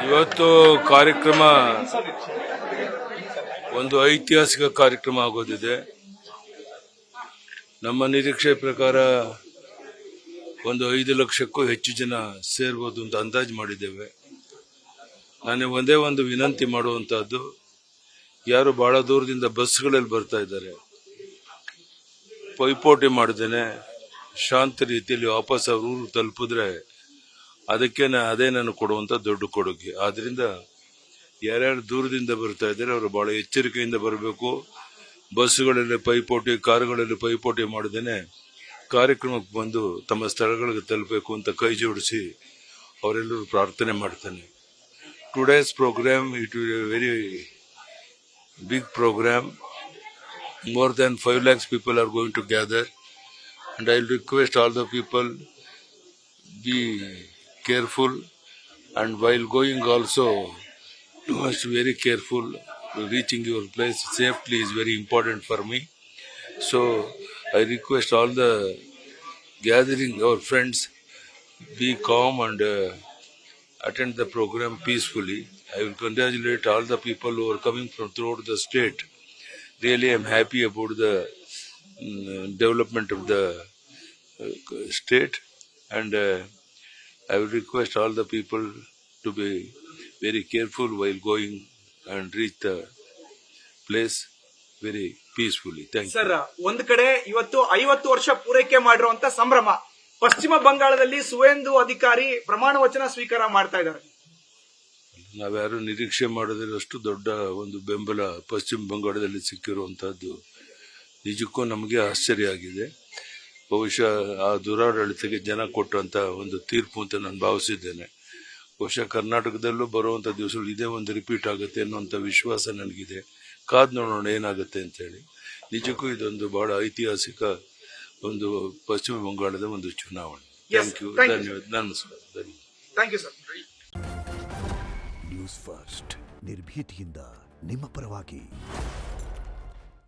ಇವತ್ತು ಕಾರ್ಯಕ್ರಮ ಒಂದು ಐತಿಹಾಸಿಕ ಕಾರ್ಯಕ್ರಮ ಆಗೋದಿದೆ. ನಮ್ಮ ನಿರೀಕ್ಷೆ ಪ್ರಕಾರ ಒಂದು 5 ಲಕ್ಷಕ್ಕೂ ಹೆಚ್ಚು ಜನ ಸೇರ್ಬೋದು ಅಂತ ಅಂದಾಜು ಮಾಡಿದ್ದೇವೆ. ನಾನು ಒಂದೇ ಒಂದು ವಿನಂತಿ ಮಾಡುವಂತಹದ್ದು, ಯಾರು ಬಹಳ ದೂರದಿಂದ ಬಸ್ಗಳಲ್ಲಿ ಬರ್ತಾ ಇದ್ದಾರೆ, ಪೈಪೋಟಿ ಮಾಡದೇನೆ ಶಾಂತ ರೀತಿಯಲ್ಲಿ ವಾಪಸ್ ಅವ್ರ ಊರು ತಲುಪಿದ್ರೆ ಅದೇ ನಾನು ಕೊಡುವಂತ ದೊಡ್ಡ ಕೊಡುಗೆ. ಆದ್ರಿಂದ ಯಾರ್ಯಾರು ದೂರದಿಂದ ಬರ್ತಾ ಇದ್ದಾರೆ ಅವರು ಬಹಳ ಎಚ್ಚರಿಕೆಯಿಂದ ಬರಬೇಕು. ಬಸ್ಗಳಲ್ಲಿ ಪೈಪೋಟಿ, ಕಾರುಗಳಲ್ಲಿ ಪೈಪೋಟಿ ಮಾಡದೇನೆ ಕಾರ್ಯಕ್ರಮಕ್ಕೆ ಬಂದು ತಮ್ಮ ಸ್ಥಳಗಳಿಗೆ ತಲುಪಬೇಕು ಅಂತ ಕೈ ಜೋಡಿಸಿ ಅವರೆಲ್ಲರೂ ಪ್ರಾರ್ಥನೆ ಮಾಡ್ತಾನೆ. Today's program, it will be a very big program. More than 5 lakhs people are going to gather, and I will request all the people be careful, and while going also you must be very careful. Reaching your place safely is very important for me. So I request all the gathering, our friends, be calm and attend the program peacefully. I will congratulate all the people who are coming from throughout the state. Really, I am happy about the development of the state, and I will request all the people to be very careful while going and reach the place very peacefully. Thank you. Sir, ಒಂದು ಕಡೆ ಇವತ್ತು 50 ವರ್ಷ ಪೂರೈಕೆ ಮಾಡಿರುವಂತ ಸಂಭ್ರಮ. ಪಶ್ಚಿಮ ಬಂಗಾಳದಲ್ಲಿ ಸುವೇಂದು ಅಧಿಕಾರಿ ಪ್ರಮಾಣ ವಚನ ಸ್ವೀಕಾರ ಮಾಡ್ತಾ ಇದ್ದಾರೆ. ನಾವ್ಯಾರು ನಿರೀಕ್ಷೆ ಮಾಡದಿರೋಷ್ಟು ದೊಡ್ಡ ಒಂದು ಬೆಂಬಲ ಪಶ್ಚಿಮ ಬಂಗಾಳದಲ್ಲಿ ಸಿಕ್ಕಿರುವಂತಹದ್ದು ನಿಜಕ್ಕೂ ನಮಗೆ ಆಶ್ಚರ್ಯ ಆಗಿದೆ. ಬಹುಶಃ ಆ ದುರಾಡಳಿತಕ್ಕೆ ಜನ ಕೊಟ್ಟಂತ ಒಂದು ತೀರ್ಪು ಅಂತ ನಾನು ಭಾವಿಸಿದ್ದೇನೆ. ಬಹುಶಃ ಕರ್ನಾಟಕದಲ್ಲೂ ಬರುವಂತ ದಿವಸಗಳು ಇದೇ ಒಂದು ರಿಪೀಟ್ ಆಗುತ್ತೆ ಅನ್ನುವಂಥ ವಿಶ್ವಾಸ ನನಗಿದೆ. ಕಾದ್ ನೋಡೋಣ ಏನಾಗುತ್ತೆ ಅಂತ ಹೇಳಿ. ನಿಜಕ್ಕೂ ಇದೊಂದು ಬಹಳ ಐತಿಹಾಸಿಕ ಒಂದು ಪಶ್ಚಿಮ ಬಂಗಾಳದ ಒಂದು ಚುನಾವಣೆ. Thank you. ಧನ್ಯವಾದ. ನಮಸ್ಕಾರ. ಧನ್ಯವಾದ. Thank you sir. News first, ನಿರ್ಭೀತಿಯಿಂದ ನಿಮ್ಮ ಪರವಾಗಿ.